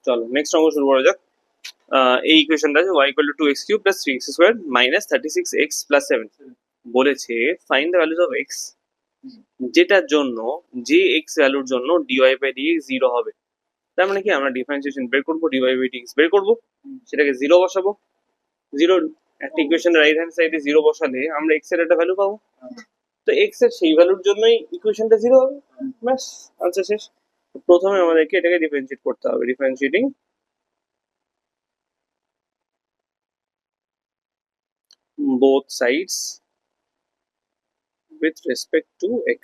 চলো নেক্সট অঙ্ক শুরু করা যাক। এই ইকুয়েশনটা আছে y equal two 2x cube plus 3x square minus 36x plus 7 বলেছে find the values of x, যেটার জন্য যে x ভ্যালুর জন্য dy বাই dx 0 হবে। তার মানে কি আমরা ডিফারেন্সিয়েশন বের করবো, dy বাই dx বের করবো, সেটাকে 0 বসাবো। 0 একটা ইকুয়েশনের রাইট হ্যান্ড সাইডে 0 বসালে আমরা x এর একটা ভ্যালু পাবো। তো x এর সেই ভ্যালুর জন্যই ইকুয়েশনটা 0 হবে। ব্যাস, আনসার শেষ। প্রথমে আমাদেরকে এটাকে ডিফারেন্সিয়েট করতে হবে। Differentiating both sides with respect to x,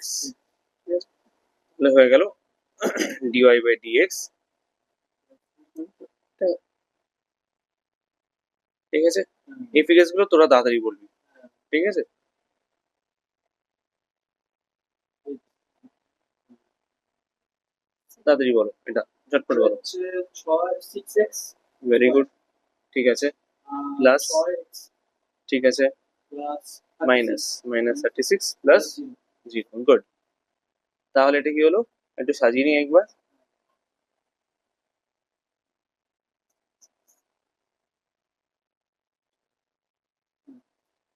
হয়ে গেল dy by dx। ঠিক আছে, এই ফিগার্স গুলো তোরা তাড়াতাড়ি বলবি, ঠিক আছে? তাড়াতাড়ি বলো, এটা ঝটপট বলো। 6x ভেরি গুড, ঠিক আছে, প্লাস, ঠিক আছে, মাইনাস 36 প্লাস 0, গুড। তাহলে এটা কি হলো, একটু সাজিয়ে নিই একবার।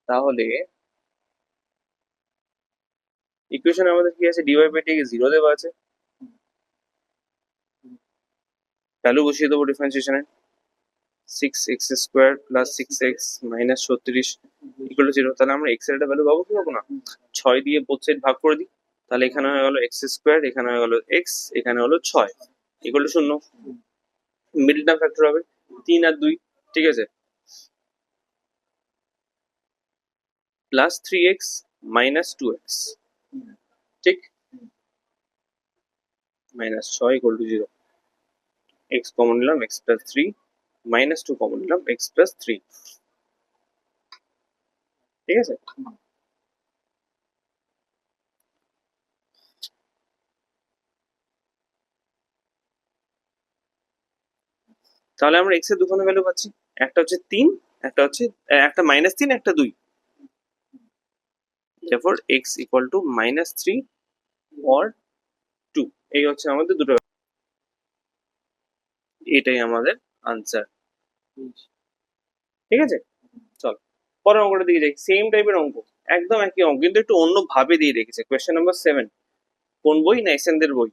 তাহলে ইকুয়েশন আমাদের কি আছে, dy বাই dx 0 দেওয়া আছে, ভ্যালু বসিয়ে দেবো ডিফারেন্সিয়েশনে। 6x square plus 6x minus 36 equal to 0। তাহলে আমরা x এর একটা ভ্যালু পাবো কি পাবো না? 6 দিয়ে বোথ সাইড ভাগ করে দিই, তাহলে এখানে হয়ে গেল x স্কোয়ার, এখানে হয়ে গেল x, এখানে হলো 6 equal to 0। Middle term factor হবে 3 আর 2, ঠিক আছে, প্লাস 3x মাইনাস 2x, ঠিক, minus 6 equal to 0। x common নিলাম, x প্লাস 3, মাইনাস 2 কমন নিলাম, x প্লাস 3, ঠিক আছে। তাহলে আমরা x এর দুখানে ভ্যালু পাচ্ছি, একটা হচ্ছে 3, একটা হচ্ছে একটা -3, একটা 2। therefore x equal to -3 or 2, এই হচ্ছে আমাদের দুটো, এটাই আমাদের আনসার, ঠিক আছে। চল পরের অঙ্কটার দিকে যাই। সেম টাইপের অঙ্ক, একদম একই অঙ্ক, কিন্তু একটু অন্য ভাবে দিয়ে রেখেছে। কোয়েশ্চেন নাম্বার 7, কোন বই? না এসএনদের বই।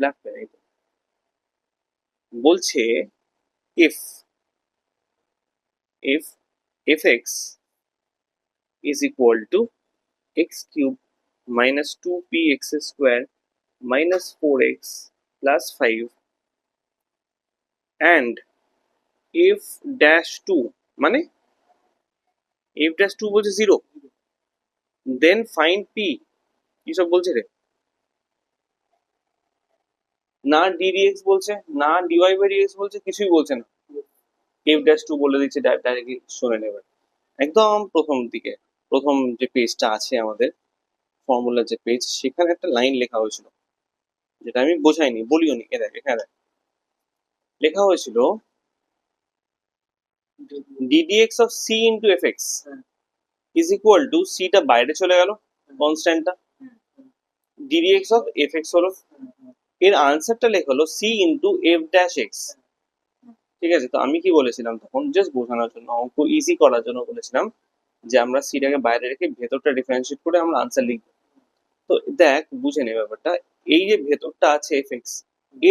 ব্ল্যাক বলছে if fx is equal to x cube minus 2px square minus 4x plus 5 and f dash 2 মানে f dash 2 বলছে 0, then find p। কি সব বলছে রে? না ddx বলছে, না dy by dx বলছে, কিছুই বলছে না। f dash 2 বলে দিচ্ছে ডাইরেক্টলি, শুনে নেবে একদম প্রথম দিকে, প্রথম যে পেজটা আছে আমাদের ফর্মুলার যে পেজ, সেখানে একটা লাইন লেখা হয়েছিল, যেটা আমি বোঝাইনি, বলিও নি। এখানে লেখা হয়েছিল ddx of c into fx is equal to, c টা বাইরে চলে গেল কনস্ট্যান্টটা, ddx of fx হলো, এর আনসারটা লেখা হলো c into f dash x, ঠিক আছে। তো আমি কি বলেছিলাম তখন, জাস্ট বোঝানোর জন্য, অঙ্ক ইজি করার জন্য বলেছিলাম যে আমরা সিটাকে বাইরে রেখে ভেতরটা ডিফারেন্সিয়েট করে আমরা আনসার লিখবো। তো দেখ, বুঝে নে ব্যাপারটা, এই যে ভেতরটা আছে fx,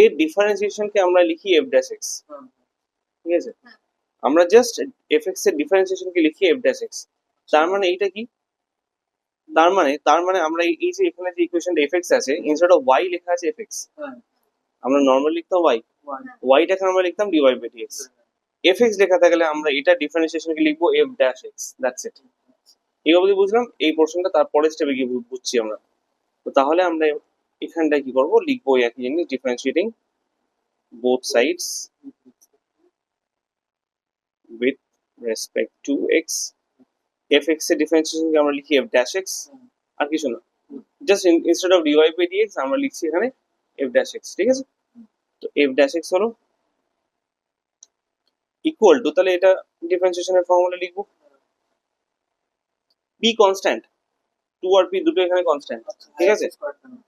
এর ডিফারেন্সিয়েশনকে আমরা লিখি f dash x, ঠিক আছে। আমরা জাস্ট fx এর ডিফারেন্সিয়েশনকে লিখি f dash x। তার মানে এইটা কি? তার মানে আমরা এই যে এখানে যে ইকুয়েশনটা fx আছে, ইনস্টেড অফ y লেখা আছে fx, আমরা নরমালি লিখতাম y, yটাকে আমরা লিখতাম dy by dx। fx লেখা থাকলে আমরা এটা ডিফারেন্সিয়েশনকে লিখবো f dash x, that's it. এই অবধি বুঝলাম এই পোর্শনটা, তারপরে স্টেপে গিয়ে বুঝছি আমরা। তো তাহলে আমরা এখানটায় কি করবো, লিখবো একই জিনিস, differentiating both sides with respect to x। fx এর ডিফারেন্সিয়েশনকে আমরা লিখি f dash x, আর কিছু না, just instead of dy by dx আমরা লিখছি এখানে f dash x, ঠিক আছে। তো f dash x হলো ইকুয়াল টু, তাহলে এটা ডিফারেন্সিয়েশনের ফর্মুলা লিখবো, p কনস্ট্যান্ট, 2 আর p দুটো এখানে কনস্ট্যান্ট, ঠিক আছে।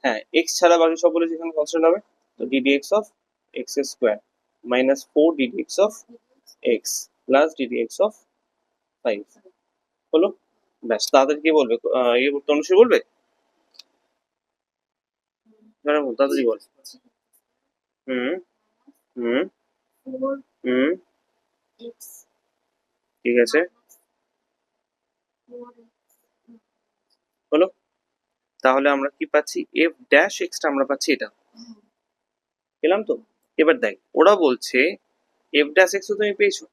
হ্যাঁ, x ছাড়া বাকি সবগুলো এখানে কনস্ট্যান্ট হবে। তো ddx of x square minus 4 ddx of x plus ddx of 5 হলো। ব্যাস, তাড়াতাড়ি কি বলবে? তনুশ্রী বলবে? তাড়াতাড়ি বল। হুম হুম হুম ঠিক আছে, হলো। তাহলে আমরা কি পাচ্ছি? এফ ড্যাশ এক্সটা আমরা পাচ্ছি এটা, পেলাম তো। এবার দেখ, ওরা বলছে এফ ড্যাশ এক্স তুমি পেয়েছো,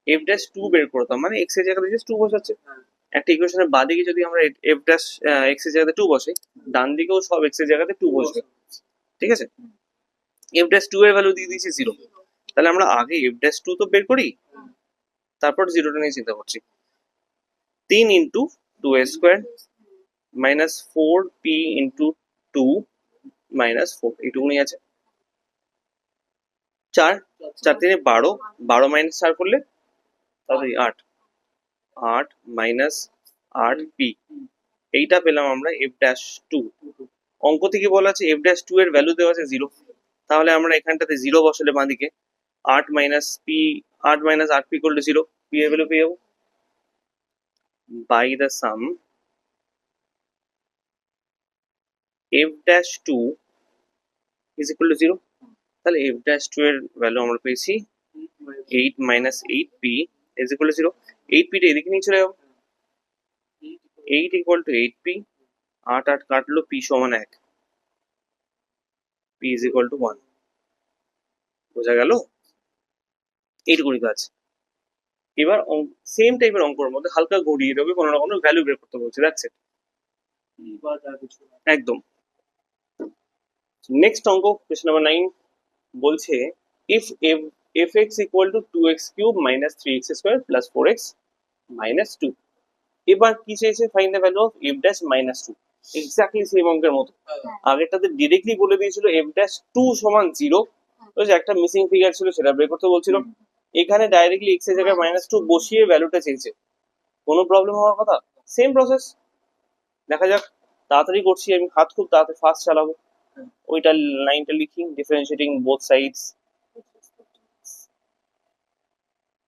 এফ ড্যাশ টু বের করতাম, মানে এক্স এর জায়গাতে জাস্ট টু বসাচ্ছে। একটা ইকুয়েশনের বাদিকে যদি আমরা এফ ড্যাশ এক্স এর জায়গাতে টু বসে, ডান দিকেও সব এক্স এর জায়গাতে টু বসবে, ঠিক আছে। এফ ড্যাশ টু এর ভ্যালু দিয়ে দিয়েছি 0, তাহলে আমরা আগে এফ ড্যাশ টু তো বের করি, তারপর জিরোটা নিয়ে চিন্তা করছি। 3 into 2a square minus 4p into 2 minus 4, এইটুকুনি আছে। 4 4 3 12, 12 মাইনাস 4 করলে তাহলে 8, 8 মাইনাস 8p, এইটা পেলাম আমরা এফ ড্যাশ টু। অঙ্ক থেকে বলা আছে এফ ড্যাশ টু এর ভ্যালু দেওয়া আছে 0, তাহলে আমরা এখানটাতে 0 বসালে বাঁদিকে 8 মাইনাস পি, 8 মাইনাস 8p করলে 0, পি এর ভ্যালু পেয়ে যাবো। By the sum F dash two is equal to 0, তাহলে এফ ড্যাশ টু এর ভ্যালু আমরা পেয়েছি 8 minus 8p is equal to 0। 8p টা এদিকে নিয়ে চলে যাবো, 8 ইকুয়াল টু 8p, 8 8 কাটলো, p সমান 1, p ইজ ইকুয়াল টু 1। বোঝা গেল? এইটুকুনি কাজ। এবার সেম টাইপের অঙ্কের মধ্যে হালকা ঘুরিয়ে দেবে, কোনো না কোনো ভ্যালু বের করতে বলছে, দ্যাটস ইট, একদম। নেক্সট অঙ্ক, কোয়েশ্চেন নাম্বার 9 বলছে if F x equal to 2x cube minus 3x square plus 4x minus 2। এবার কি চেয়েছে? Find the value of F dash minus 2। Exactly same অঙ্কের মতো। আগেরটাতে ডিরেক্টলি বলে দিয়েছিল এফ ড্যাশ 2 সমান 0, ওই যে একটা মিসিং ফিগার ছিল সেটা বের করতে বলছিল। এখানে ডাইরেক্টলি এক্স এর জায়গায় মাইনাস 2 বসিয়ে ভ্যালুটা চেয়েছে, কোনো প্রবলেম হওয়ার কথা? সেম প্রসেস, দেখা যাক। তাড়াতাড়ি করছি আমি, হাত খুব তাড়াতাড়ি ফাস্ট চালাবো। ওইটা লাইনটা লিখি, differentiating both sides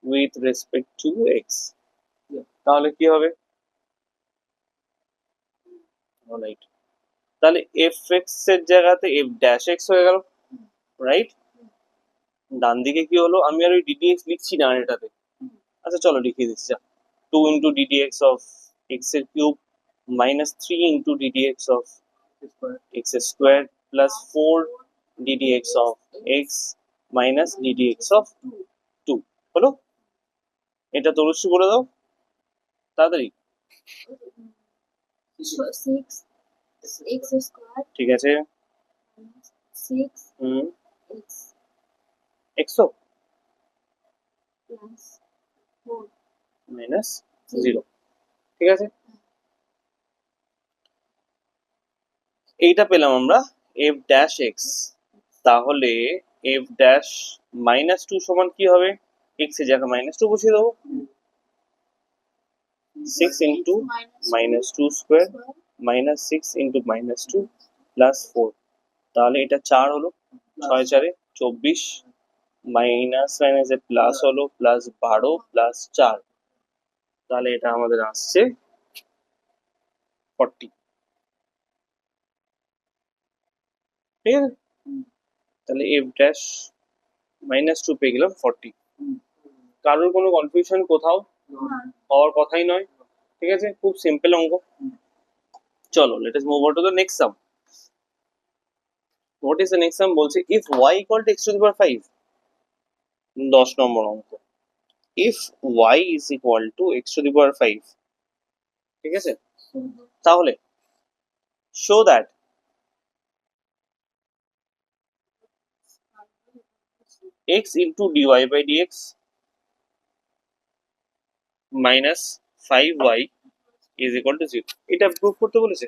with respect to x. তাহলে কি হবে? রাইট, তাহলে এফ এক্স এর জায়গাতে এফ ড্যাশ এক্স হয়ে গেল, রাইট। ডান দিকে কি হলো? আমি আর ওই ডিডিএক্স লিখছি না এটাতে, আচ্ছা চলো লিখিয়ে দিচ্ছি। 2 ইন্টু ডিডিএক্স অফ এক্স এর cube minus 3 into ddx of x square plus 4 ddx of x minus ddx of 2 হলো। এটা তনুশ্রী বলে দাও তাড়াতাড়ি। 6x square ঠিক আছে, minus 6x Exo plus 4 minus 0, ঠিক আছে। এইটা পেলাম আমরা এফ ড্যাশ এক্স। তাহলে এফ ড্যাশ মাইনাস 2 সমান কি হবে? এক্স এর জায়গায় মাইনাস 2 বসিয়ে দেবো, 6 into minus 2 square minus 6 into minus 2 plus 4, তাহলে এটা 4 হলো, 6 4 24, মাইনাস মাইনাসে প্লাস হলো, প্লাস 12 প্লাস 4, তাহলে এটা আমাদের আসছে 40, ঠিক আছে। তাহলে এফ ড্যাশ মাইনাস 2 পেয়ে গেলাম 40। কারোর কোনো কনফিউশন কোথাও হওয়ার কথাই নয়, ঠিক আছে, খুব সিম্পল অঙ্ক। চলো let us move on to the next sum. What is the next sum? বলছে if y equal to x to the power 5, 10 number অঙ্ক। If y is equal to x to the power 5, ঠিক আছে, তাহলে show that x into dy by dx minus 5y is equal to 0। এটা proof করতে বলেছে।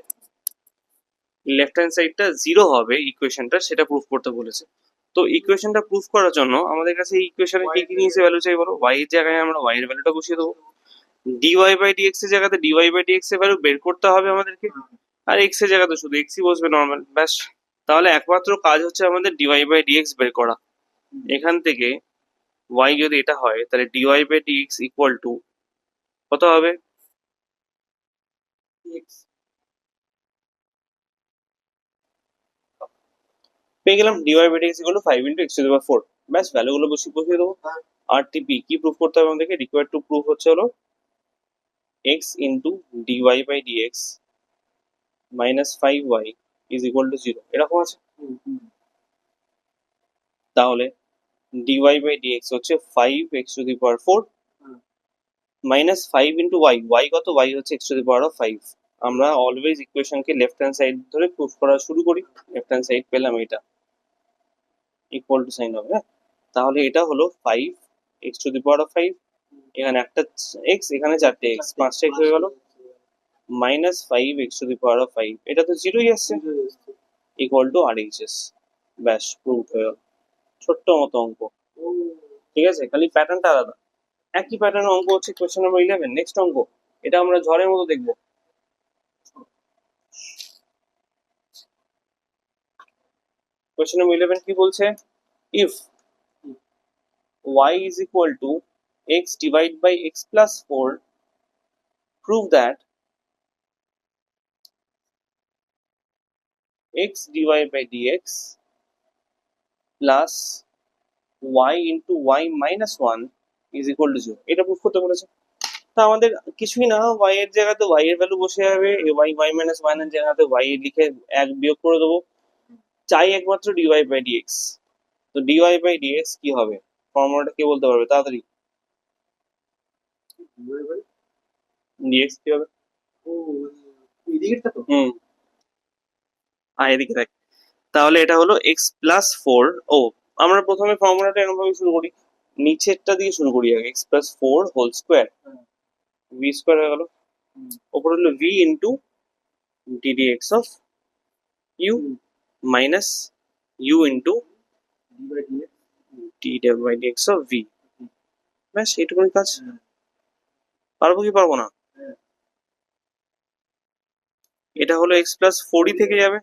Left hand সাইডটা 0 হবে ইকুয়েশনটা, সেটা প্রুফ করতে বলেছে। তো ইকুয়েশনটা প্রুফ করার জন্য আমাদের কাছে এই ইকুয়েশনে কি কি নিয়েছে ভ্যালু চাই বলো? y এর জায়গায় আমরা y এর ভ্যালুটা বসিয়ে দেবো, dy বাই dx এর জায়গাতে dy বাই dx এর ভ্যালু বের করতে হবে আমাদেরকে, আর x এর জায়গাতে শুধু x ই বসবে নর্মাল, ব্যাস। তাহলে একমাত্র কাজ হচ্ছে আমাদের dy বাই dx বের করা। এখান থেকে y যদি এটা হয় তাহলে dy by dx equal to কত হবে? x পেয়ে গেলাম dy by dx equal to 5 into x to the power 4। ব্যাস ভ্যালুগুলো বসিয়ে দেবো। RTP কি প্রুফ করতে হবে আমাদেরকে? রিকোয়ার্ড টু প্রুফ হচ্ছে হলো x into dy by dx minus 5y is equal to 0, এরকম আছে। তাহলে dy বাই dx হচ্ছে 5x to the power 4 minus 5 into y কত? y হচ্ছে x to the power of 5। আমরা অলওয়েজ ইকুয়েশনকে লেফট হ্যান্ড সাইড ধরে প্রুফ করা শুরু করি। লেফট হ্যান্ড সাইড পেলাম এটা ইকুয়াল টু সাইন হবে, হ্যাঁ। তাহলে এটা হলো 5x to the power of 5, এখানে একটা x, এখানে চারটে x, পাঁচটা x হয়ে গেল, minus 5x to the power of 5, এটা তো জিরোই আসছে, ইকুয়াল টু RHS। ব্যাস প্রুফ হয়ে গেল। ছোট্ট মতো অঙ্ক, ঠিক আছে, খালি প্যাটার্নটা আলাদা। একই প্যাটার্নের অঙ্ক হচ্ছে কোয়েশ্চেন নাম্বার 11। নেক্সট অঙ্ক, এটা আমরা ঝড়ের মতো দেখবো। কোয়েশ্চেন নাম্বার 11 কি বলছে? If y is equal to x divided by x plus 4, prove that x divided by dx plus y into y minus 1 is equal to 0, এটা প্রুফ করতে বলেছে। তা আমাদের কিছুই না, y এর জায়গাতে y এর ভ্যালু বসে যাবে, y minus 1 এর জায়গাতে y লিখে 1 বিয়োগ করে দেবো। চাই একমাত্র dy by dx। তো dy by dx কি হবে? ফর্মুলাটা কে বলতে পারবে তাড়াতাড়ি? dx কি হবে? এদিকে দেখ। তাহলে এটা হলো x প্লাস 4। ও, আমরা প্রথমে ফর্মুলাটা এরকম ভাবে শুরু করি, নিচেরটা দিয়ে শুরু করি আগে, x plus 4 whole square, v square হয়ে গেল, ওপর হলো v into ddx of u minus u into dx of v। ব্যাস এইটুকুনি কাজ। পারবো কি পারবো না? এটা হলো x প্লাস 4ই থেকে যাবে,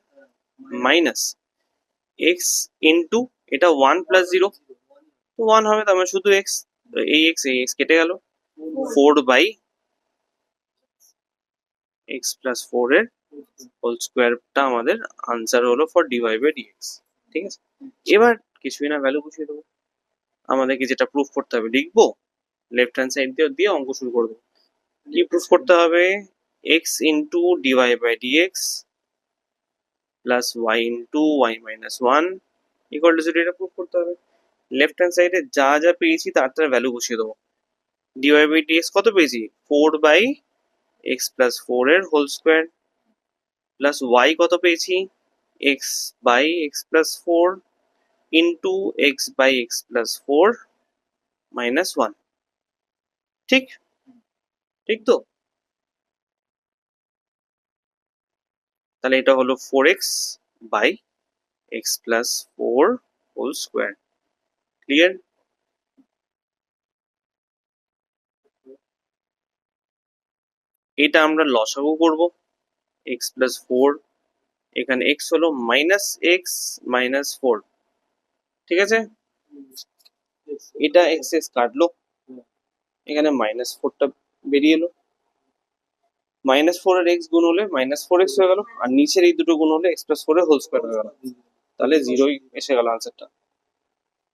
মাইনাস x ইন্টু এটা 1 প্লাস 0, তো 1 হবে, তার মানে শুধু x, এই x কেটে গেল, 4 বাই x প্লাস 4 এর হোল স্কোয়ারটা আমাদের আনসার হলো ফর dy বাই dx। ঠিক আছে, এবার কিছুই না, ভ্যালু বসিয়ে দেবো। আমাদেরকে যেটা প্রুফ করতে হবে লিখবো, লেফট হ্যান্ড সাইড দিয়ে অঙ্ক শুরু করবো। কি প্রুফ করতে হবে? x into dy by dx plus y into y minus 1 equal to 0, এটা প্রুফ করতে হবে। লেফট হ্যান্ড সাইডে যা যা পেয়েছি তার ভ্যালু বসিয়ে দেবো। dy বাই dx কত পেয়েছি? 4 বাই x প্লাস 4 এর হোল স্কোয়ার, প্লাস y কত পেয়েছি? x by x plus 4 into x by x plus 4 minus 1। ঠিক ঠিক তো? তাহলে এটা হলো 4x by x plus 4 whole square. Clear? এটা আমরা লসাগু করব, x প্লাস 4, এখানে x হলো মাইনাস x মাইনাস 4, ঠিক আছে, এটা x x কাটলো, এখানে মাইনাস 4টা বেরিয়ে এলো, মাইনাস 4 এর x গুণ হলে মাইনাস 4x হয়ে গেল, আর নিচের এই দুটো গুণ হলে x প্লাস 4 এর হোল স্কোয়ার হয়ে গেল, তাহলে 0ই এসে গেল আনসারটা।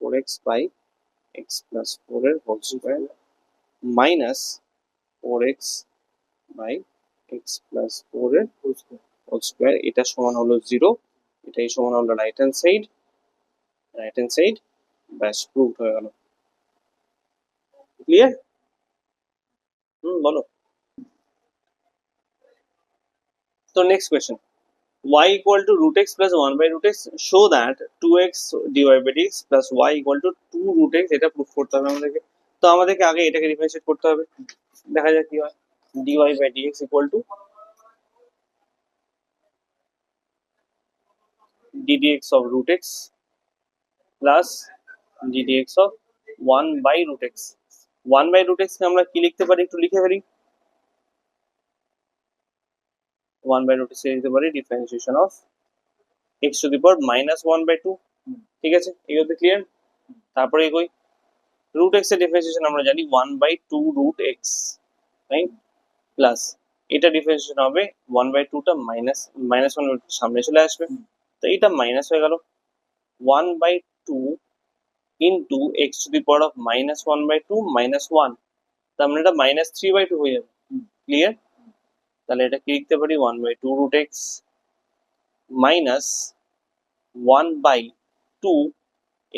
4x বাই x প্লাস 4 এর whole square minus 4x by x plus 4 এর হোল স্কোয়ার, এটা সমান হলো 0, এটাই সমান হলো রাইট হ্যান্ড সাইড। ব্যাস প্রুভ হয়ে গেল। ক্লিয়ার? বলো। তো next question, y equal to root x plus 1 by root x, show that 2x dy by dx plus y equal to 2 root x, এটা প্রুফ করতে হবে আমাদেরকে। তো আমাদেরকে আগে এটাকে ডিফারেন্সিয়েট করতে হবে, দেখা যাক কি হয়। dy by dx equal to ddx of root x plus ddx of 1 by root x। 1 by root x কে আমরা কি লিখতে পারি? একটু লিখে ফেলি। 1 by root x কে লিখতে পারি differentiation of x to the power minus 1 by 2। ঠিক আছে, এই অবধি ক্লিয়ার? তারপরে এগোই, রুট এক্স এর ডিফারেন্সিয়েশন আমরা জানি 1/2 রুট এক্স, রাইট? প্লাস এটা ডিফারেন্সিয়েশন হবে 1/2টা মাইনাস ওয়ান সামনে চলে আসবে, তো এটা মাইনাস হয়ে গেল 1/2 into x to the power of -1/2 -1, তার মানে এটা -3/2 হয়ে যাবে। ক্লিয়ার? তাহলে এটা কি লিখতে পারি, 1/2 root X minus 1/2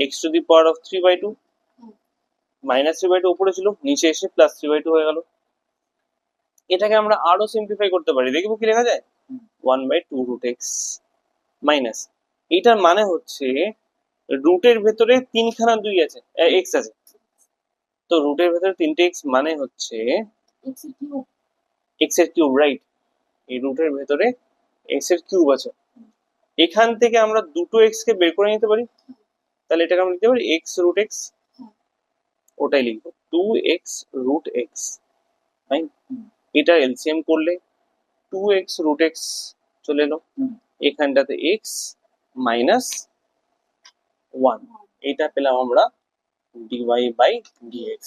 X to the power of 3/2, -3/2 উপরে ছিল, নিচে এসে +3/2 হয়ে গেল। এটাকে আমরা আরো সিম্পলিফাই করতে পারি, দেখবো কি লেখা যায়, 1/2 রুট এক্স মাইনাস, এটার মানে হচ্ছে রুটের ভেতরে তিনখানা দুই আছে, এক্স আছে, তো রুটের ভেতরে তিনটে এক্স মানে হচ্ছে X cube. এক্স এর কিউব, রাইট? এই রুটের ভেতরে এক্স এর কিউব আছে, এখান থেকে আমরা দুটো এক্স কে বের করে নিতে পারি, তাহলে এটাকে আমরা লিখতে পারি এক্স রুট এক্স, ওটাই লিখবো 2x রুট এক্স, রাইট? এটা এলসিএম করলে 2x রুট এক্স চলে এলো, এখানটাতে x মাইনাস 1, এটা পেলাম আমরা dy বাই dx।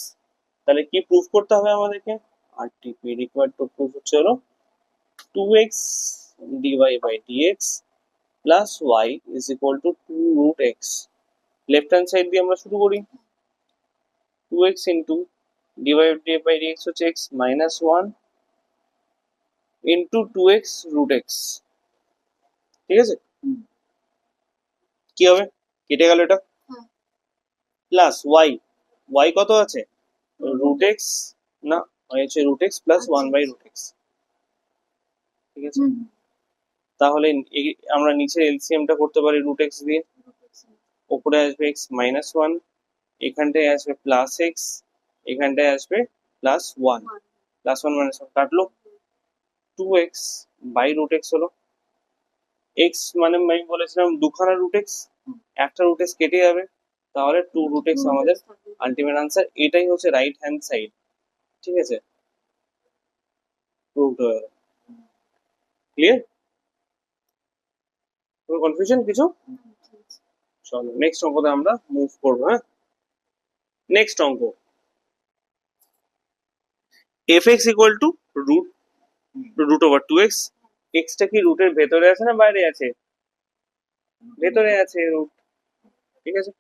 তাহলে কি প্রুফ করতে হবে আমাদেরকে, আরটিপি রিকোয়ার্ড টু প্রুফ হচ্ছে হলো 2x dy by dx plus y is equal to 2 root X. Left hand side দিয়ে আমরা শুরু করি, 2x ইন্টু dy বাই dx হচ্ছে x minus 1 into 2x root X, ঠিক আছে? কি হবে, কেটে গেল এটা, প্লাস y কত আছে, রুট এক্স, না হচ্ছে রুট এক্স প্লাস 1/√x, ঠিক আছে? তাহলে আমরা নিচে এলসিএমটা করতে পারি রুট এক্স দিয়ে, উপরে আসবে x মাইনাস 1, এখানটায় আসবে প্লাস এক্স, এখানটায় আসবে প্লাস 1, প্লাস 1 মাইনাস 1 কাটলো, 2x বাই রুট এক্স হলো, x মানে আমি বলেছিলাম দুখানা রুট এক্স, একটা রুট এক্স কেটে যাবে, তাহলে 2 রুট এক্স আমাদের আলটিমেট আনসার। এটাই হচ্ছে রাইট হ্যান্ড সাইড, ঠিক আছে? প্রুভড হয়ে গেল। ক্লিয়ার? কোনো কনফিউশন কিছু? চলো নেক্সট অঙ্কতে আমরা মুভ করবো। হ্যাঁ, নেক্সট অঙ্ক, fx equal to root over 2x, এক্সটা কি রুটের ভেতরে আছে না বাইরে আছে, ভেতরে আছে রুট, ঠিক আছে?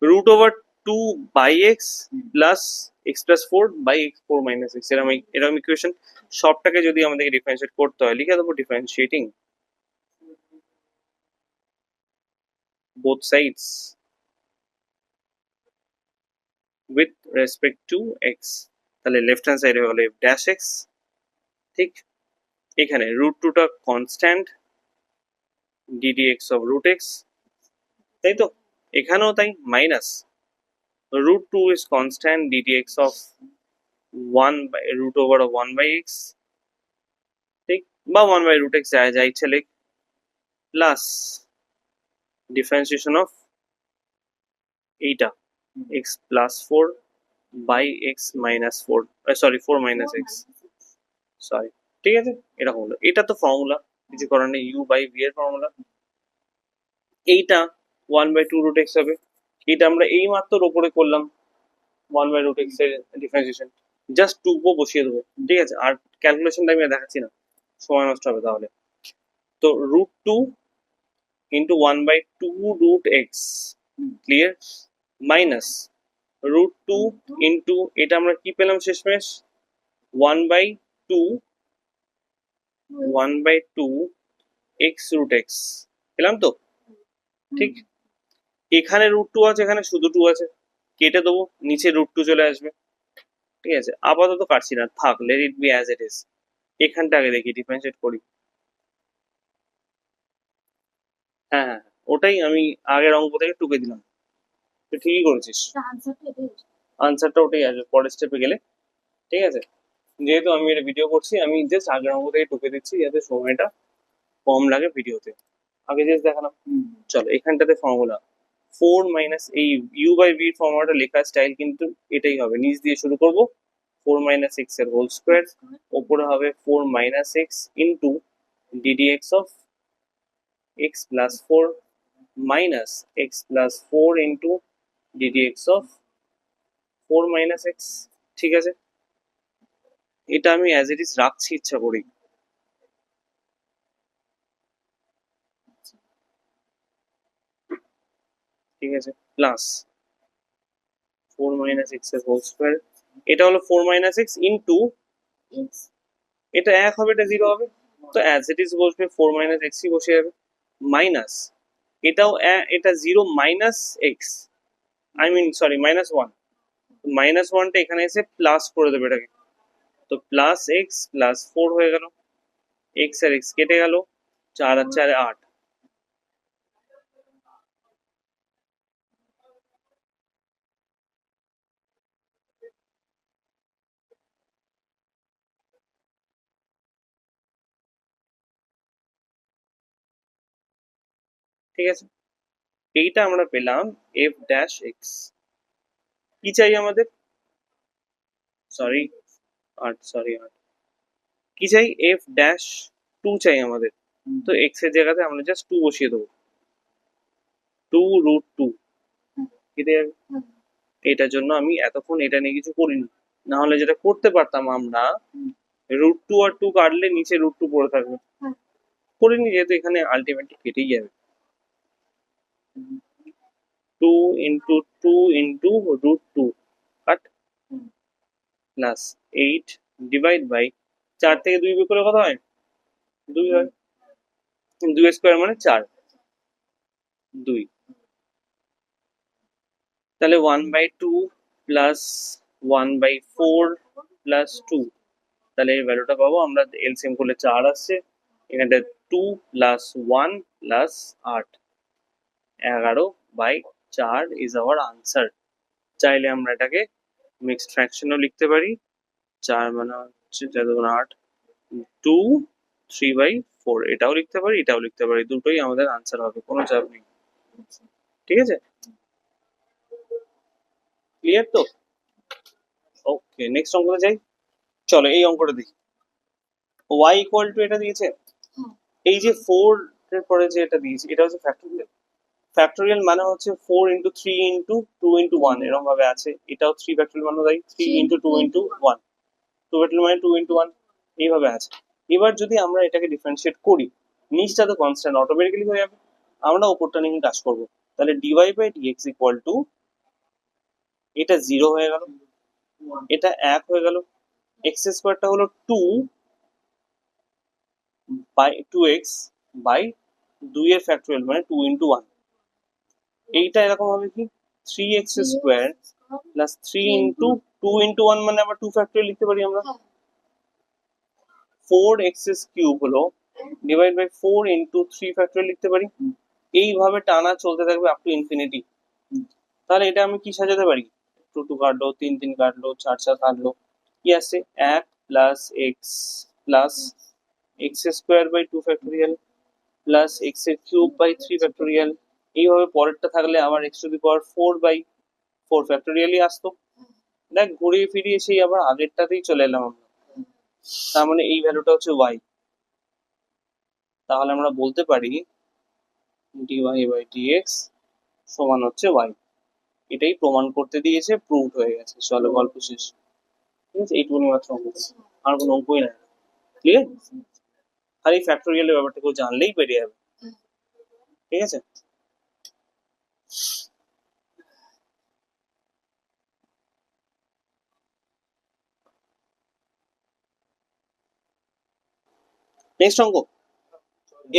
Root over 2 by X plus X plus 4 by X 4 minus X, এরকম ইকুয়েশন। সবটাকে যদি আমাদেরকে ডিফারেন্সিয়েট করতে হয়, লিখে দেবো differentiating both sides with respect to x, তাহলে লেফট হ্যান্ড সাইডে হলো f ড্যাশ x, ঠিক? এখানে রুট টুটা constant ddx of root X, তাই তো? এখানেও তাই, minus root 2 is constant ddx of 1 by root over of 1 by x, ঠিক? বা 1 by root x যা ইচ্ছে লিখ, প্লাস ডিফারেন্সিয়েশন অফ এইটা x plus 4 by x minus 4, sorry 4 minus x, sorry, ঠিক আছে? এরকম হলো, এটা তো ফর্মুলা, কিছু করার নেই, u by v এর ফর্মুলা। এইটা 1/2 root x হবে, এটা আমরা এই মাত্র ওপরে করলাম 1/√x এর ডিফারেন্সিয়েশন, জাস্ট 2 বসিয়ে দেবো, ঠিক আছে? আর ক্যালকুলেশনটা আমি দেখাচ্ছি না, সময় নষ্ট হবে তাহলে। তো √2 into 1/2 root X, clear, minus √2 into এটা আমরা কি পেলাম শেষমেশ, 1/2 এক্স রুট এক্স পেলাম তো, ঠিক? এখানে √2 আছে, এখানে শুধু 2 আছে, কেটে দেবো, নিচে √2 চলে আসবে, ঠিক আছে? আপাতত কাটছি না, থাক, let it be as it is. এখানটা আগে দেখি, ডিফারেন্সিয়েট করি। হ্যাঁ হ্যাঁ, ওটাই আমি আগের অঙ্ক থেকে টুকে দিলাম, তুই ঠিকই করেছিস, আনসারটা ওটাই আসবে পরের স্টেপে গেলে, ঠিক আছে? যেহেতু আমি এটা ভিডিও করছি, আমি জাস্ট আগের অঙ্ক থেকে টুকে দিচ্ছি যাতে সময়টা কম লাগে ভিডিওতে, আগে জাস্ট দেখালাম। চলো এখানটাতে ফর্মুলা 4 মাইনাস, এই ইউ বাই ভি ফর্মুলাটা লেখার স্টাইল কিন্তু এটাই হবে, নিচ দিয়ে শুরু করব, 4 মাইনাস এক্স এর হোল স্কোয়ার, ওপরে হবে 4 minus x into ddx of x plus 4 minus x plus 4 into ddx of 4 minus x, ঠিক আছে? এটা আমি অ্যাজ ইট ইজ রাখছি ইচ্ছা করি, ঠিক আছে, প্লাস 4 minus x এর হোল স্কয়ার, এটা হলো 4 minus x ইনটু, X. এটা 1 হবে, এটা 0 হবে, তো অ্যাজ ইট ইজ বসবে 4 minus x ই বসে যাবে, মাইনাস এটাও এটা 0 minus x, I mean sorry minus 1, minus 1টা এখানে এসে প্লাস করে দেবে এটাকে, তো প্লাস এক্স প্লাস 4 হয়ে গেল, এক্স আর এক্স কেটে গেল, 4 আর 4 8, ঠিক আছে? এইটা আমরা পেলাম এফ ড্যাশ এক্স। কি চাই আমাদের? সরি 8 কি চাই? এফ ড্যাশ 2 চাই আমাদের, তো এক্স এর জায়গাতে আমরা জাস্ট 2 বসিয়ে দেবো, 2√2 কেটে যাবে। হুম। এটার জন্য আমি এতক্ষণ এটা নিয়ে কিছু করিনি, না হলে যেটা করতে পারতাম আমরা, √2 আর 2 কাটলে নিচে √2 পড়ে থাকবে, হুম। করিনি যেহেতু এখানে আলটিমেটলি কেটেই যাবে, 2 ইন্টু 2 ইন্টু √2 cut, hmm. Plus 8 divide by 4 থেকে 2 বিয়োগ করলে কত হয়? 2 হয়, 2 স্কোয়ার মানে 4, 2, তাহলে 1/2 প্লাস 1/4 প্লাস 2, তাহলে এর ভ্যালুটা পাবো আমরা, এলসিএম করলে 4 আসছে, এখানটা 2 plus 1 plus 8, 11/4 is our answer. চাইলে আমরা এটাকে মিক্সড ফ্র্যাকশনও লিখতে পারি, 4 মানে হচ্ছে 4 2 8, 2 3/4 এটাও লিখতে পারি, এটাও লিখতে পারি, দুটোই আমাদের আনসার হবে, কোনো চাপ নেই, ঠিক আছে? ক্লিয়ার তো? ওকে, নেক্সট অঙ্কতে যাই, চলো এই অঙ্কটা দেখি। y ইকুয়াল টু এটা দিয়েছে, হ্যাঁ। এই যে 4 এর পরে যে এটা দিয়েছে এটা হচ্ছে ফ্যাক্টরিয়াল, ফ্যাক্টরিয়াল মানে হচ্ছে 4 ইন্টু 3 ইন্টু 2 ইন্টু 1 এরকম ভাবে আছে, এটাও 3 ফ্যাক্টরিয়াল মানে তাই 3 ইন্টু 2 ইন্টু 1, 2 ফ্যাক্টরিয়াল মানে 2 ইন্টু 1, এইভাবে আছে। এবার যদি আমরা এটাকে ডিফারেন্সিয়েট করি, নিচটা তো কনস্ট্যান্ট অটোমেটিক্যালি হয়ে যাবে, আমরা উপরটা নিয়ে কাজ করবো, তাহলে dy/dx ইকুয়াল টু, এটা 0 হয়ে গেল, এটা 1 হয়ে গেল, এক্স স্কোয়ারটা হলো 2 বাই 2x বাই 2 এর ফ্যাক্টরিয়াল মানে 2 ইন্টু 1, এইটা এরকম হবে কি 3x square plus 3 into 2 into 1 মানে আবার 2 ফ্যাক্টরিয়াল লিখতে পারি আমরা, 4x কিউব হলো ডিভাইড বাই 4 ইন্টু 3 ফ্যাক্টরিয়াল লিখতে পারি, এইভাবে টানা চলতে থাকবে আপ টু ইনফিনিটি। তাহলে এটা আমি কি সাজাতে পারি, 2 2 কাটলো, 3 3 কাটলো, 4 4 কাটলো, কি আসছে 1 plus X plus X square by 2 factorial plus X এর কিউব বাই 3 ফ্যাক্টরিয়াল, এইভাবে পরেরটা থাকলে আবার এক্স টু দি পাওয়ার 4/4 ফ্যাক্টরিয়ালই আসতো। দেখ ঘুরিয়ে ফিরিয়ে সেই আবার আগেরটাতেই চলে এলাম আমরা, তার মানে এই ভ্যালুটা হচ্ছে y, তাহলে আমরা বলতে পারি dy/dx সমান হচ্ছে y, এটাই প্রমাণ করতে দিয়েছে, প্রুভড হয়ে গেছে, চলো গল্প শেষ, ঠিক আছে? এইটুকুনি মাত্র অঙ্ক, আর কোনো অঙ্কই নাই, ক্লিয়ার? খালি ফ্যাক্টরিয়ালের ব্যাপারটা কেউ জানলেই পেরে যাবে, ঠিক আছে? নেক্সট অঙ্ক,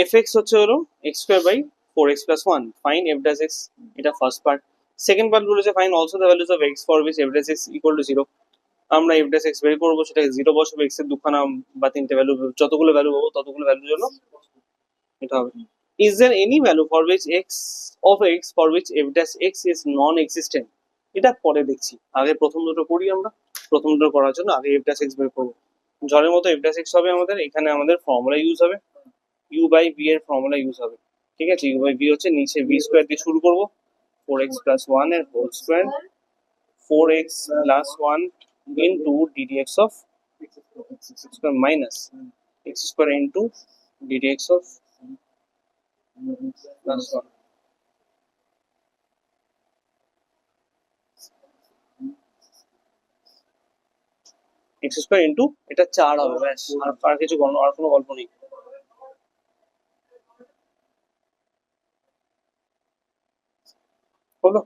fx হচ্ছে হলো x square by 4x plus 1, find f dash x, এটা ফার্স্ট পার্ট। সেকেন্ড পার্ট বলেছে find also the values of x for which f dash x equal to 0, আমরা f ড্যাশ x বের করবো, সেটাকে 0 বসাবো, x এর দুখানা বা তিনটে ভ্যালু, যতগুলো ভ্যালু পাবো ততগুলো ভ্যালুর জন্য এটা হবে। Is there any value for which x of x for which f dash x is non existent, এটা পরে দেখছি, আগে প্রথম দুটো করি আমরা, প্রথম দুটো করার জন্য আগে f dash x বের করবো, জলের মতো f dash x হবে আমাদের, এখানে আমাদের ফর্মুলা ইউজ হবে, u বাই v এর ফর্মুলা ইউজ হবে, ঠিক আছে? u বাই v হচ্ছে নিচে v স্কয়ার দিয়ে শুরু করবো, 4x প্লাস 1 এর whole square, 4x plus 1 into ddx of x square minus x square into ddx of plus 1, X square into এটা 4 হবে, ব্যাস। আর কিছু আর কোনো গল্প নেই। হলো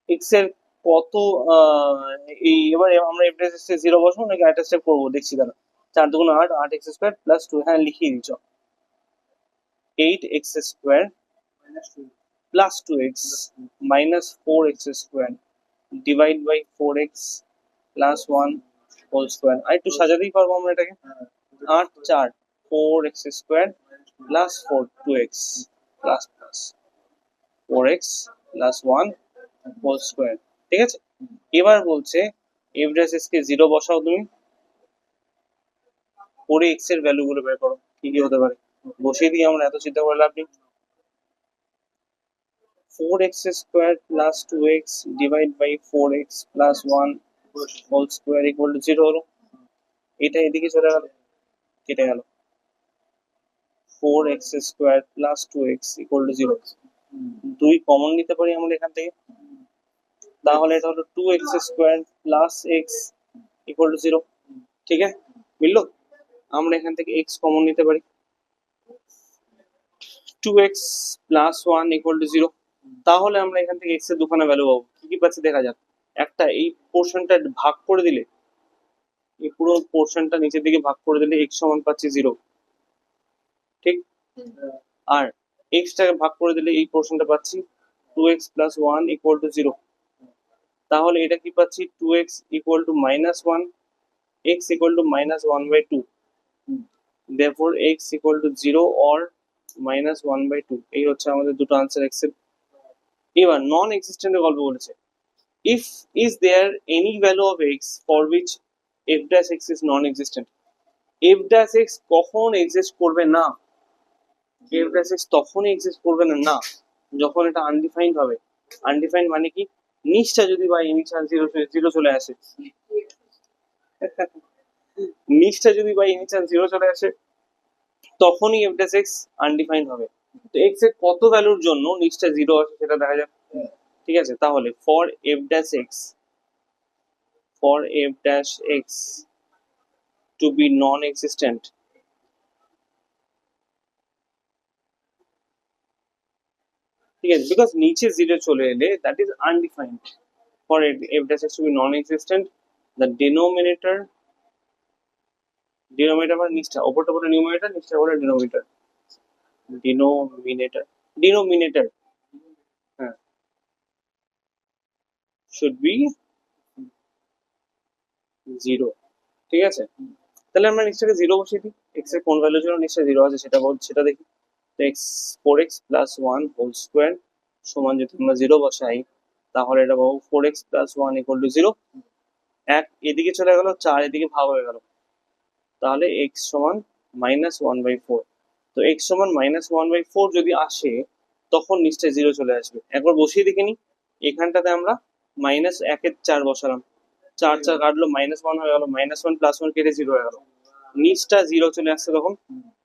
এক্স এর কত এই এবার আমরা এফ ড্যাশ এক্স 0 বসাবো নাকি আরেকটা স্টেপ করবো দেখছি, দাঁড়া। 4 দুগুণ 8, 8 এক্স স্কোয়ার প্লাস 2, হ্যাঁ লিখিয়ে দিচ্ছ, 8 x square minus 2. Plus 2x minus 4x square divide by 4x plus 1 whole square. আর একটু সাজাতেই পারবো আমরা এটাকে। 8 4 4x square plus 4 2x plus plus 4x plus 1 whole square, ঠিক আছে। এবার বলছে এফ ড্যাশ এক্স কে 0 বসাও তুমি, পরে x এর ভ্যালু গুলো বের করো কি কি হতে পারে। বসিয়ে দিয়ে আমরা এত চিন্তা করে লাভ নেই। 4x square plus 2x divide by 4x plus 1 whole square equal to 0 হলো। এটা এদিকে চলে গেল, কেটে গেল। 4x square plus 2x equal to 0, 2 common নিতে পারি আমরা এখান থেকে, তাহলে এটা হলো 2x square plus x equal to 0, ঠিক আছে, মিললো। আমরা এখান থেকে x কমন নিতে পারি, 2x plus 1 equal to 0, তাহলে আমরা এখান থেকে x এর দুখানা ভ্যালু পাবো। কি কি পাচ্ছি দেখা যাক। একটা এই পোর্শনটা ভাগ করে দিলে, এই পুরো পোর্শনটা নিচের দিকে ভাগ করে দিলে x সমান পাচ্ছি 0, ঠিক। আর x টাকে ভাগ করে দিলে এই পোর্শনটা পাচ্ছি 2x plus 1 equal to 0, তাহলে এটা কি পাচ্ছি 2x equal to minus 1, x equal to minus 1 by 2, therefore x equal to 0 or minus 1 by 2, এই হচ্ছে আমাদের দুটো আনসার x এর। এবার নন এক্সিস্টেন্টের গল্প বলেছে। If is there any value of x for which f dash x is non-existent, f dash x কখন exist করবে না, f dash x তখনই এক্সিস্ট করবে না না যখন এটা আনডিফাইন্ড হবে। আনডিফাইন্ড মানে কি, নিচটা যদি বাই এনি চান্স 0 চলে আসে, নিচটা যদি বাই এনি চান্স 0 চলে আসে তখনই f dash x আনডিফাইন্ড হবে। তো x এর কত ভ্যালুর জন্য নিচটা 0 আসে সেটা দেখা যাক, ঠিক আছে। তাহলে for f dash x, for f dash x to be non-existent, ঠিক আছে, বিকজ নিচে 0 চলে এলে that is undefined. For f dash x to be non-existent, the denominator মানে নিচটা, ওপরটা বলে নিউমারেটর, নিচটা বলে ডিনোমিনেটর, denominator হ্যাঁ should be 0, ঠিক আছে। তাহলে আমরা নিচটাকে 0 বসিয়ে দিই, x এর কোন ভ্যালুর জন্য নিচটা 0 আছে সেটা দেখি। তো x 4x plus 1 whole square সমান যদি আমরা 0 বসাই তাহলে এটা পাবো 4x plus 1 equal to 0, এক এদিকে চলে গেল, 4 এদিকে ভাগ হয়ে গেল, তাহলে x সমান minus 1/4। তো x সমান -1/4 যদি আসে তখন নিচটা 0 চলে আসবে। একবার বসিয়ে দেখে নি, এখানটাতে আমরা -1/4 বসালাম, 4 4 কাটলো, -1 হয়ে গেল, -1 + 1 কেটে 0 হয়ে গেল, নিচটা 0 চলে আসছে তখন।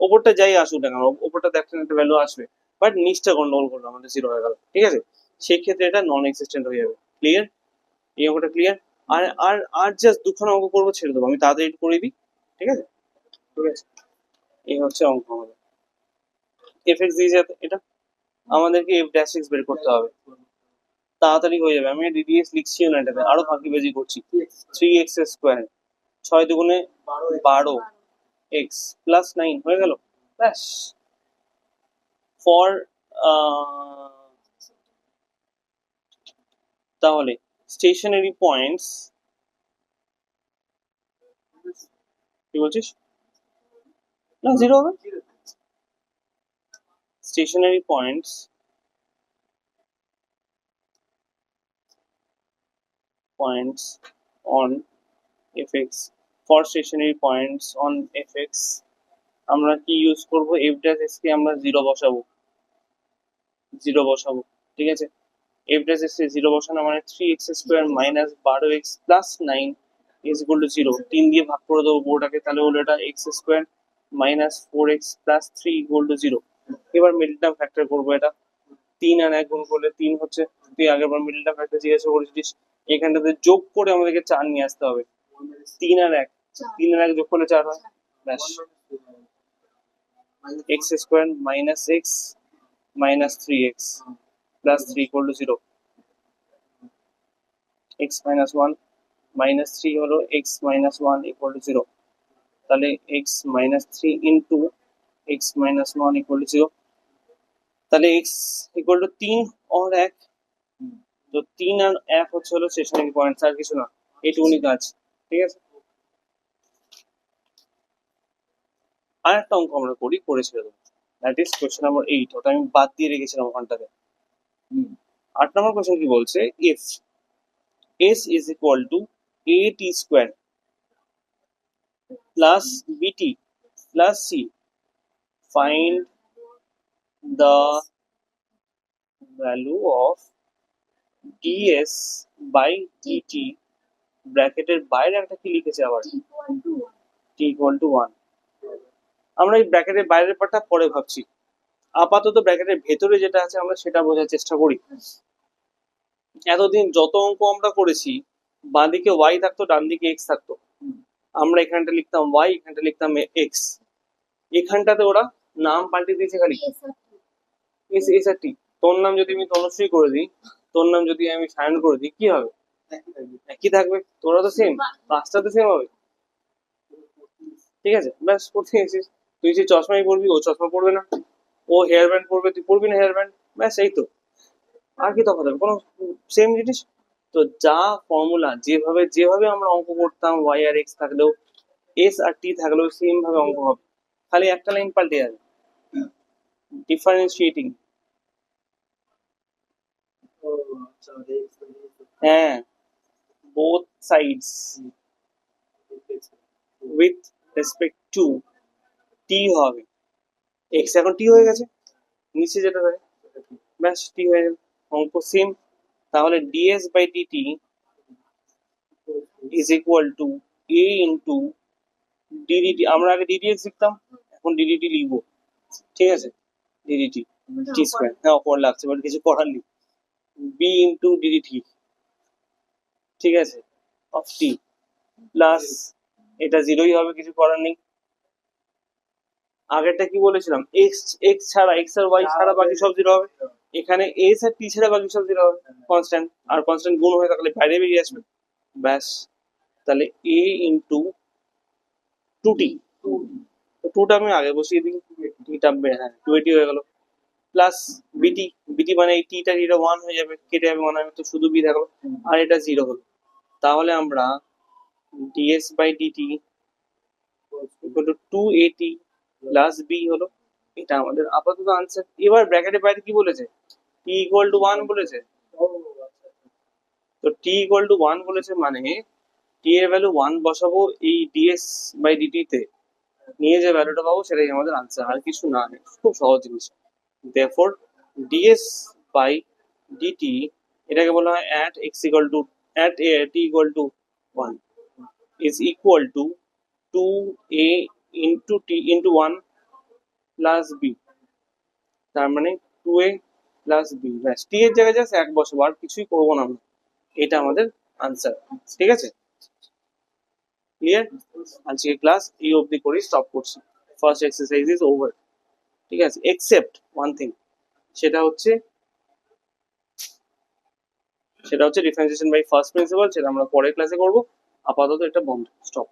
ওপরটা যাই আসুক না কেন, ওপরটা একটা ভ্যালু আসবে, বাট নিচটা গন্ডগোল করলো, আমাদের 0 হয়ে গেল, ঠিক আছে। সেই ক্ষেত্রে এটা নন এক্সিস্টেন্ট হয়ে যাবে। ক্লিয়ার? এই অঙ্কটা ক্লিয়ার? আর আর আর জাস্ট দুখানা অঙ্ক করবো, ছেড়ে দেবো, আমি তাড়াতাড়ি করে দিই, ঠিক আছে। ঠিক আছে, এই হচ্ছে অঙ্ক আমাদের। এফ দিয়ে যাতে এটা আমাদেরকে f dash x বের করতে হবে, তাড়াতাড়ি হয়ে যাবে। আমি ডিডিএস লিখছিও না, এটাতে আরো ফাঁকিবাজি করছি। 3x স্কোয়ার 6 দুগুণে 12 x প্লাস 9 হয়ে গেল, ব্যাস। ফর তাহলে স্টেশনারি পয়েন্টস, কি বলছিস? না 0 হবে। Stationary points on fx, for stationary points on fx আমরা কি ইউজ করব, f dash x কে আমরা 0 বসাবো, ঠিক আছে। f dash x কে 0 বসানো মানে 3x square minus 12x plus 9 is equal to 0, 3 দিয়ে ভাগ করে দেবো পুরোটাকে, তাহলে হলো এটা x square minus 4x plus 3 equal to 0। এবার মিডল টার্ম ফ্যাক্টর করবো, এটা 3 আর 1 গুণ করলে 3 হচ্ছে, তুই আগেরবার মিডল টার্ম ফ্যাক্টর জিজ্ঞাসা করেছিস, এখানটাতে যোগ করে আমাদেরকে 4 নিয়ে আসতে হবে, তিন আর এক, চার, 3 আর 1 যোগ করলে 4 হয়। চার, ব্যাস, x square minus x minus 3x plus 3 equal to 0। x minus 1 minus 3 হলো x মাইনাস 1 ইকুয়াল টু 0। তাহলে x minus 3 into x minus 1 equal to 0। তাহলে x ইকুয়াল টু 3 और 1, তো 3 আর 1 হচ্ছে হলো স্টেশনারি পয়েন্ট, আর কিছু না, এইটুকুনি কাজ। ঠিক আছে, আর একটা অঙ্ক আমরা করেছিলাম, দ্যাট ইজ কোয়েশ্চেন নাম্বার 8, ওটা আমি বাদ দিয়ে রেখেছিলাম ওখানটাতে। 8 নম্বর কোয়েশ্চেন কি বলছে, if s is equal to at square plus bt plus c, find the value of ds by dt, ব্র্যাকেটের বাইরে একটা কি লিখেছে আবার, t equal to 1, t equal to 1। আমরা এই ব্র্যাকেটের বাইরের পার্টটা পরে ভাবছি, আপাতত ব্র্যাকেটের ভেতরে যেটা আছে আমরা সেটা বোঝার চেষ্টা করি। এতদিন যত অঙ্ক আমরা করেছি, বাঁদিকে y থাকতো, ডান দিকে x থাকতো, আমরা এখানটা লিখতাম y, এখানটা লিখতাম x। এখানটাতে ওরা নাম পাল্টে দিয়েছে খালি s আর t, এস এস আর টি। তোর নাম যদি আমি তনুশ্রী করে দিই, তোর নাম যদি আমি সায়ন করে দিই, কি হবে? একই থাকবে, তোরা তো সেম, কাজটা তো সেম হবে। ঠিক আছে, ব্যাস করতে গেছিস, তুই যে চশমাই পরবি, ও চশমা পরবে না, ও হেয়ার ব্যান্ড পরবে, তুই পরবি না হেয়ার ব্যান্ড, ব্যাস এই তো, আর কি তফাৎ হবে, কোনো সেম জিনিস। তো যা ফর্মুলা, যেভাবে যেভাবে আমরা অঙ্ক করতাম, ওয়াই আর এক্স থাকলেও এস আর টি থাকলেও সেম ভাবে অঙ্ক হবে, খালি একটা লাইন পাল্টে যাবে, ডিফারেন্সিয়েটিং। হ্যাঁ, both sides with respect to t হবে, x এখন t হয়ে গেছে, নিচে যেটা থাকে ব্যাস t হয়ে যাবে, অঙ্ক সেম। তাহলে ds by dt is equal to a into ddt, আমরা আগে ddx লিখতাম, এখন ddt লিখবো। ঠিক আছে, ddt t স্কয়ার, হ্যাঁ অপর লাগছে বাট কিছু করার নেই, b into ddt, ঠিক আছে, অফ t প্লাস এটা জিরোই হবে, কিছু করার নেই। আগেরটা কি বলেছিলাম, এক্স এক্স ছাড়া, এক্স আর ওয়াই ছাড়া বাকি সব জিরো হবে, এখানে এস আর টি ছাড়া বাকি সব জিরো হবে, কনস্ট্যান্ট, আর কনস্ট্যান্ট গুণ হয়ে থাকলে বাইরে বেরিয়ে আসবে, ব্যাস। তাহলে এ ইন্টু 2t, তো 2টা আমি আগে বসিয়ে দিই, টিটা হ্যাঁ 280 হয়ে গেল, প্লাস বিটি, বিটি মানে এই টিটা টিটা 1 হয়ে যাবে, কেটে যাবে, মনে হয় তো শুধু বি থাকলো, আর এটা 0 হলো। তাহলে আমরা ds by DT equal to 280 plus B হলো, এটা আমাদের আপাতত আনসার। এবার ব্র্যাকেটের বাইরে কি বলেছে, t ইকুয়াল টু 1 বলেছে, তো t ইকুয়াল টু 1 বলেছে মানে t এর ভ্যালু 1 বসাবো এই ds বাই ডিটি তে, নিয়ে যে ভ্যালুটা পাবো সেটাই আমাদের আনসার, আর কিছু না, খুব সহজ জিনিস। therefore ds বাই ডিটি, এটাকে বলা হয় at x equal to at t equal to 1 is equal to 2a into t into 1 plus B, তার মানে 2a প্লাস বি, ব্যাস টি এর জায়গায় জাস্ট 1 বসাবো, আর কিছুই করবো না আমরা, এটা আমাদের আনসার। ঠিক আছে, ক্লিয়ার? আজকে ক্লাস এই অবধি করি, স্টপ করছি, ফার্স্ট এক্সারসাইজ ইজ ওভার। ঠিক আছে, এক্সেপ্ট ওয়ান থিং, সেটা হচ্ছে ডিফারেন্সিয়েশন বাই ফার্স্ট প্রিন্সিপাল, সেটা আমরা পরের ক্লাসে করবো, আপাতত এটা বন্ধ, স্টপ।